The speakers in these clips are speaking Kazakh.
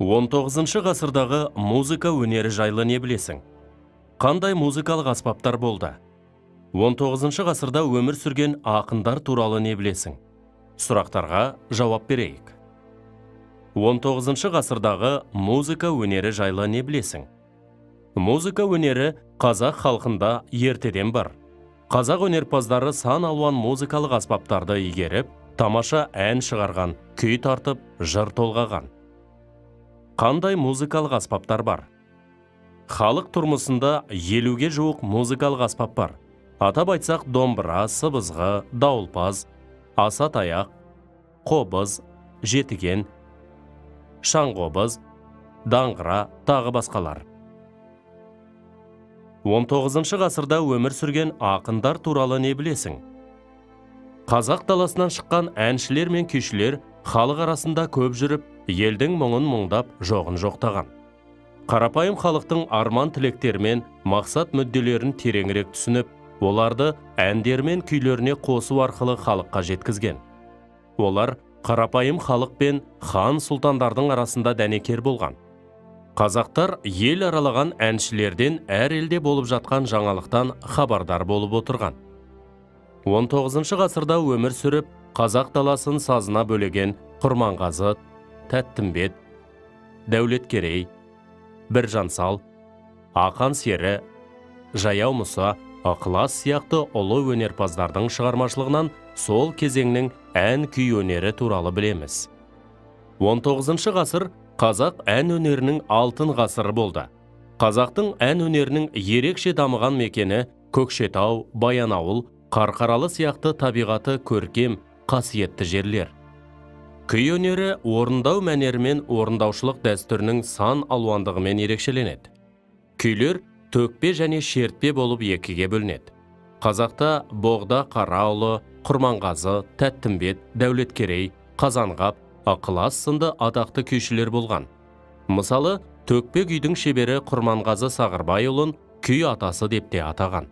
19 ғасырдағы музыка өнері жайлы не білесің? Қандай музыкалық аспаптар болды? 19 ғасырда өмір сүрген ақындар туралы не білесің? Сұрақтарға жауап берейік. 19 ғасырдағы музыка өнері жайлы не білесің? Музыка өнері қазақ халқында ертеден бар. Қазақ өнерпаздары сан алуан музыкалық аспаптарды игеріп, тамаша ән шығарған, күй тартып, жыр толғаған. Қандай музыкалық аспаптар бар? Халық тұрмысында 50-ге жуық музыкалық аспап бар. Атап айтсақ, домбыра, сыбызғы, дауылпаз, аса таяқ, қобыз, жетіген, шаңқобыз, даңғыра, тағы басқалар. 19 ғасырда өмір сүрген ақындар туралы не білесің? Қазақ даласынан шыққан әншілер мен күйшілер халық арасында көп жүріп, елдің мұңын мұңдап, жоғын жоқтаған. Қарапайым халықтың арман тілектермен мақсат мүдделерін тереңірек түсініп, оларды әндер мен күйлеріне қосу арқылы халыққа жеткізген. Олар қарапайым халық пен хан сұлтандардың арасында дәнекер болған. Қазақтар ел аралаған әншілерден әр елде болып жатқан жаңалықтан хабардар болып отырған. 19 ғасырда өмір сүріп, қазақ даласын сазына бөлеген Құрманғазы, Тәттімбет, Дәулеткерей, Біржансал, Ақан Сері, Жаяу Мұса, Ықылас сияқты ұлы өнерпаздардың шығармашылығынан сол кезеңнің ән күй өнері туралы білеміз. 19 ғасыр қазақ ән өнерінің алтын ғасыры болды. Қазақтың ән өнерінің ерекше дамыған мекені Көкшетау, Баянауыл, Қарқаралы сияқты табиғаты көркем, қасиетті жерлер. Күй өнері орындау мәнерімен орындаушылық дәстүрінің сан алуандығымен ерекшеленеді. Күйлер төкпе және шертпе болып екіге бөлінеді. Қазақта Боғда Қараұлы, Құрманғазы, Тәттімбет, Дәулеткерей, Қазанғап, Ықылас сынды атақты күйшілер болған. Мысалы, төкпе күйдің шебері Құрманғазы Сағырбайұлын күй атасы деп те атаған.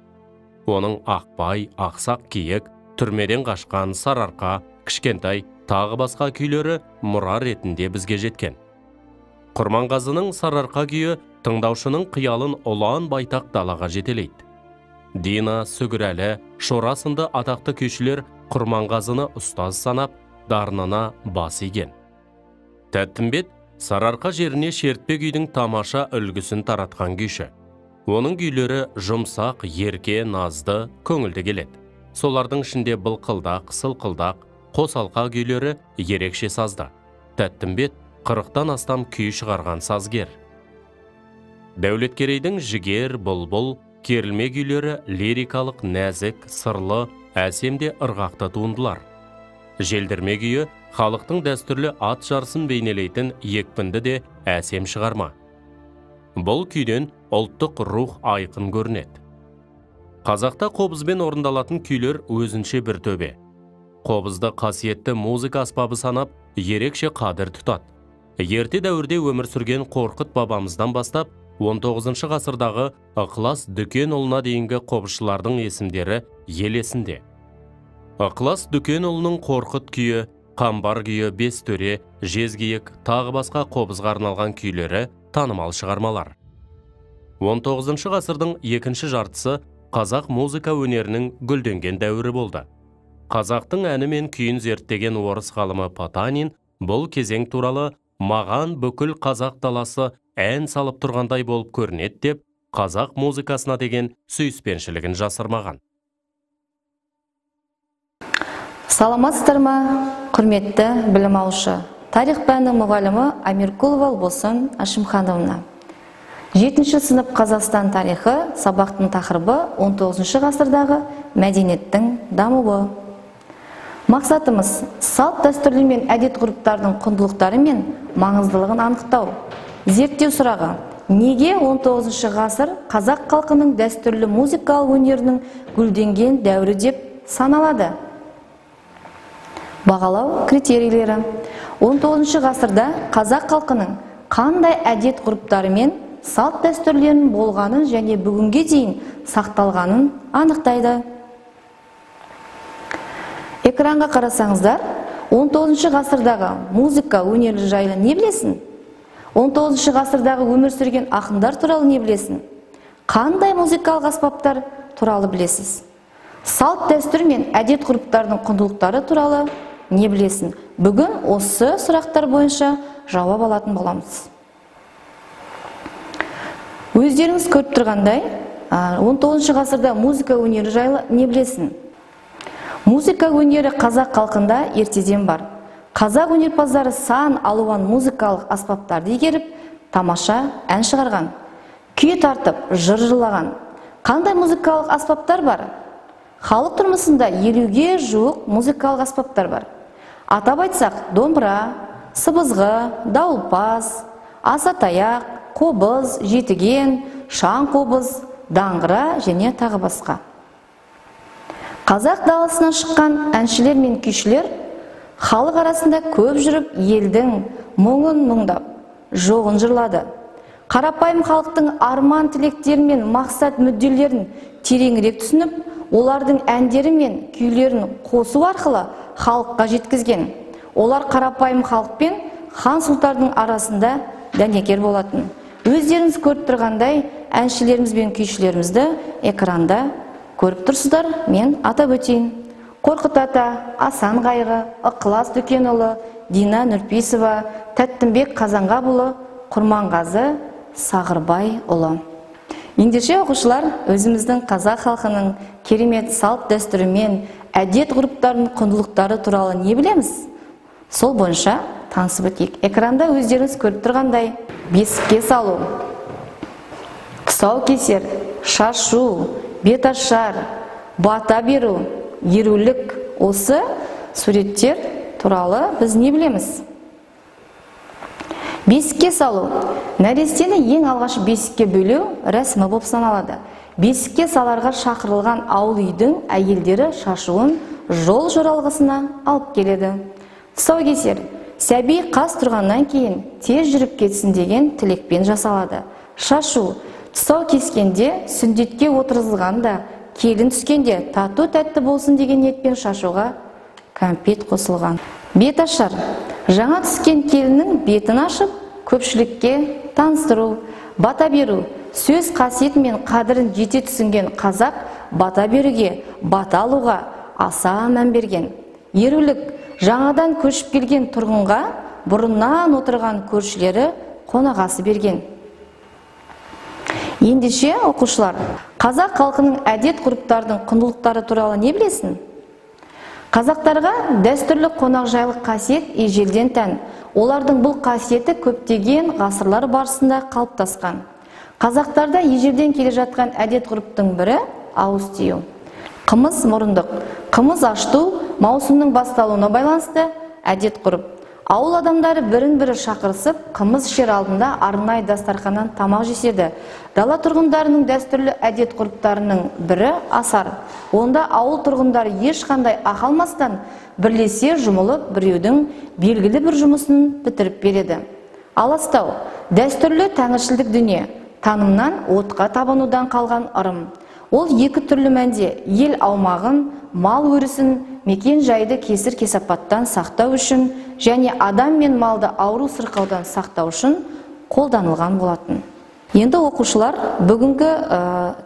Оның Ақбай, Ақсақ киік, түрмеден қашқан, Сарыарқа, Кішкентай, тағы басқа күйлері мұра ретінде бізге жеткен. Құрманғазының Сарыарқа күйі тыңдаушының қиялын ұлан байтақ далаға жетелейді. Дина, Сүгірәлі, Шора сынды атақты күйшілер Құрманғазыны ұстаз санап, дарынына бас иген. Тәттімбет Сарыарқа жеріне шертпе күйдің тамаша үлгісін таратқан күйші. Оның күйлері жұмсақ, ерке, назды, көңілді келеді. Солардың ішінде былқылдақ, сылқылдақ, қосалқа күйлері ерекше сазды. Тәттімбет 40-тан астам күй шығарған сазгер. Дәулеткерейдің жігер, бұлбұл, керілме күйлері лирикалық, нәзік, сырлы, әсемде ырғақты туындылар. Желдірме күйі халықтың дәстүрлі ат жарысын бейнелейтін екпінді де әсем шығарма. Бұл күйден ұлттық рух айқын көрінеді. Қазақта қобызбен орындалатын күйлер өзінше бір төбе. Қобызды қасиетті музыка аспабы санап, ерекше қадір тұтады. Ерте дәуірде өмір сүрген Қорқыт бабамыздан бастап, 19 ғасырдағы Ықылас Дүкенұлына дейінгі қобызшылардың есімдері ел есінде. Ықылас Дүкенұлының Қорқыт күйі, Қамбар күйі, Бес төре, Жезкиік, тағы басқа қобызға арналған күйлері танымал шығармалар. 19 ғасырдың екінші жартысы қазақ музыка өнерінің гүлденген дәуірі болды. Қазақтың әні мен күйін зерттеген орыс ғалымы Потанин бұл кезең туралы «Маған бүкіл қазақ даласы ән салып тұрғандай болып көрінеді» деп, қазақ музыкасына деген сүйіспеншілігін жасырмаған. Саламатсыздар ма, құрметті білім алушы. Тарих пәні мұғалімі Амиркулова Албосын Ашимхановна. 7-ші сынып Қазақстан тарихы сабақтың тақырыбы 19 ғасырдағы мәдениеттің дамуы. Мақсатымыз салт дәстүрлер мен әдет ғұрыптардың құндылықтары мен маңыздылығын анықтау. Зерттеу сұрағы: неге 19 ғасыр қазақ халқының дәстүрлі музыкалық өнерінің гүлденген дәуірі деп саналады? Бағалау критерийлері: 19 ғасырда қазақ халқының қандай әдет ғұрыптары мен салт дәстүрлерінің болғанын және бүгінге дейін сақталғанын анықтайды. Экранға қарасаңыздар, 19 ғасырдағы музыка өнері жайлы не білесің? 19 ғасырдағы өмір сүрген ақындар туралы не білесің? Қандай музыкалық аспаптар туралы білесіз? Салт дәстүр мен әдет ғұрыптардың құндылықтары туралы не білесің? Бүгін осы сұрақтар бойынша жауап алатын боламыз. Өздеріңіз көріп тұрғандай, 19 ғасырда музыка өнері жайлы не білесің? Музыка өнері қазақ халқында ертеден бар. Қазақ өнерпаздары сан алуан музыкалық аспаптарды игеріп, тамаша ән шығарған, күй тартып, жыр жырлаған. Қандай музыкалық аспаптар бар? Халық тұрмысында 50-ге жуық музыкалық аспаптар бар. Атап айтсақ, домбыра, сыбызғы, дауылпаз, асатаяқ, қобыз, жетіген, шаң қобыз, даңғыра және тағы басқа. Қазақ даласынан шыққан әншілер мен күйшілер халық арасында көп жүріп, елдің мұңын мұңдап, жоғын жырлады. Қарапайым халықтың арман тілектері мен мақсат мүдделерін тереңірек түсініп, олардың әндері мен күйлерін қосу арқылы халыққа жеткізген. Олар қарапайым халықпен хан сұлтардың арасында дәнекер болатын. Өздеріңіз көріп тұрғандай, әншілеріміз бен күйшілерімізді экранда көріп тұрсыздар, мен атап өтейін. Қорқыт ата, Асан Қайғы, Ықылас Дүкенұлы, Дина Нұрпейісова, Тәттімбек Қазанғапұлы, Құрманғазы Сағырбайұлы. Ендеше оқушылар, өзіміздің қазақ халқының керемет салт дәстүрі мен әдет ғұрыптарының құндылықтары туралы не білеміз? Сол бойынша танысып өтейік. Экранда өздеріңіз көріп тұрғандай, бесікке салу, тұсаукесер, шашу, беташар, бата беру, ерулік, осы суреттер туралы біз не білеміз? Бесікке салу. Нәрестені ең алғаш бесікке бөлеу рәсімі болып саналады. Бесікке саларға шақырылған ауыл үйдің әйелдері шашуын жол жоралғысына алып келеді. Тұсаукесер. Сәби қас тұрғаннан кейін тез жүріп кетсін деген тілекпен жасалады. Шашу. Тұсау кескенде, сүндетке отырғызылғанда, келін түскенде тату тәтті болсын деген ниетпен шашуға кәмпит қосылған. Беташар. Жаңа түскен келіннің бетін ашып, көпшілікке таныстыру. Бата беру. Сөз қасиеті мен қадірін жете түсінген қазақ бата беруге, бата алуға аса мән берген. Ерулік. Жаңадан көшіп келген тұрғынға бұрыннан отырған көршілері қонағасы берген. Ендеше оқушылар, қазақ халқының әдет ғұрыптардың құндылықтары туралы не білесің? Қазақтарға дәстүрлі қонақжайлық қасиет ежелден тән. Олардың бұл қасиеті көптеген ғасырлар барысында қалыптасқан. Қазақтарда ежелден келе жатқан әдет ғұрыптың бірі ауыз тию. Қымыз мұрындық. Қымыз ашту маусымның басталуына байланысты әдет ғұрып. Ауыл адамдары бірін-бірі шақырысып, қымыз ішер алдында арнайы дастарханнан тамақ жеседі. Дала тұрғындарының дәстүрлі әдет ғұрыптарының бірі асар. Онда ауыл тұрғындары ешқандай ақалмастан бірлесе жұмылып, біреудің белгілі бір жұмысын бітіріп береді. Аластау. Дәстүрлі тәңіршілдік дүние. Танымнан отқа табанудан қалған ырым. Ол екі түрлі мәнде ел аумағын, мал өрісін, мекен жайды кесір кесапаттан сақтау үшін және адам мен малды ауру сырқаудан сақтау үшін қолданылған болатын. Енді оқушылар бүгінгі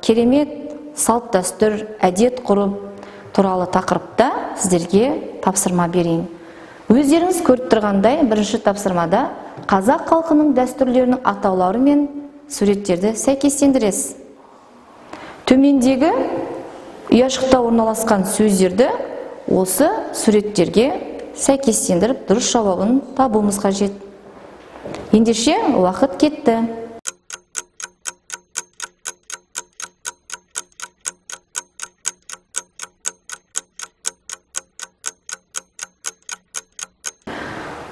керемет салт дәстүр, әдет ғұрып туралы тақырыпта сіздерге тапсырма берейін. Өздеріңіз көріп тұрғандай, бірінші тапсырмада қазақ халқының дәстүрлерінің атаулары мен суреттерді сәйкестендіресіз. Төмендегі ұяшықта орналасқан сөздерді осы суреттерге сәйкестендіріп дұрыс жауабын табуымыз қажет. Ендеше уақыт кетті.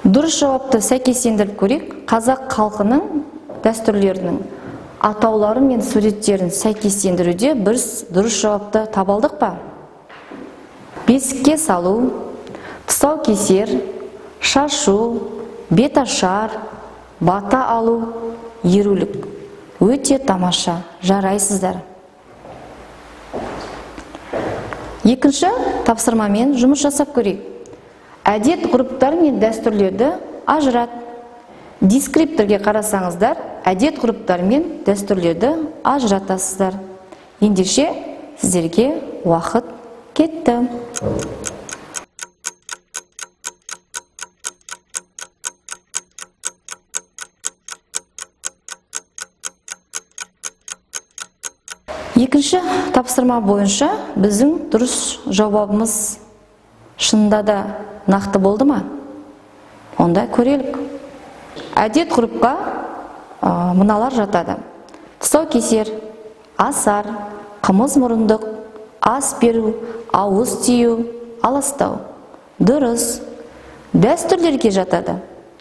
Дұрыс жауапты сәйкестендіріп көрейік. Қазақ халқының дәстүрлерінің атаулары мен суреттерін сәйкестендіруде біз дұрыс жауапты табалдық па? Бесікке салу, тұсаукесер, шашу, беташар, бата алу, ерулік. Өте тамаша, жарайсыздар. Екінші тапсырмамен жұмыс жасап көрейік. Әдет ғұрыптар мен дәстүрлерді ажырат. Дескрипторге қарасаңыздар, әдет ғұрыптар мен дәстүрлерді ажыратасыздар. Ендеше сіздерге уақыт кетті. Екінші тапсырма бойынша біздің дұрыс жауабымыз шынында да нақты болды ма? Онда көрелік. Әдет ғұрыпқа мыналар жатады: тұсаукесер, асар, қымыз мұрындық, ас беру, ауыз тию, аластау. Дұрыс. Дәстүрлерге жатады: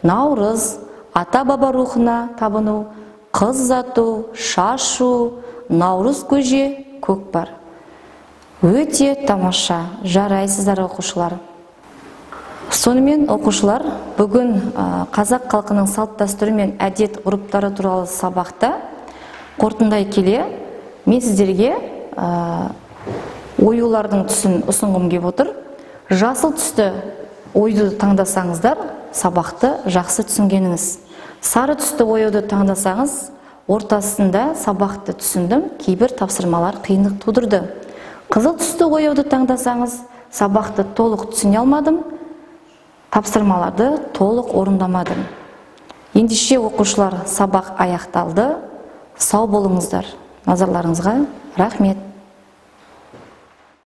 наурыз, ата-баба рухына табыну, қыз ұзату, шашу, наурыз көже, көкпар. Өте тамаша, жарайсыздар оқушылар. Сонымен оқушылар, бүгін қазақ халқының салт дәстүрі мен әдет ғұрыптары туралы сабақта қорытындай келе, мен сіздерге оюлардың түсін ұсынғым келіп отыр. Жасыл түсті ойды таңдасаңыздар, сабақты жақсы түсінгеніңіз. Сары түсті оюды таңдасаңыз, ортасында сабақты түсіндім, кейбір тапсырмалар қиындық тудырды. Қызыл түсті оюды таңдасаңыз, сабақты толық түсіне алмадым, тапсырмаларды толық орындамадым. Ендеше оқушылар, сабақ аяқталды. Сау болыңыздар. Назарларыңызға рахмет.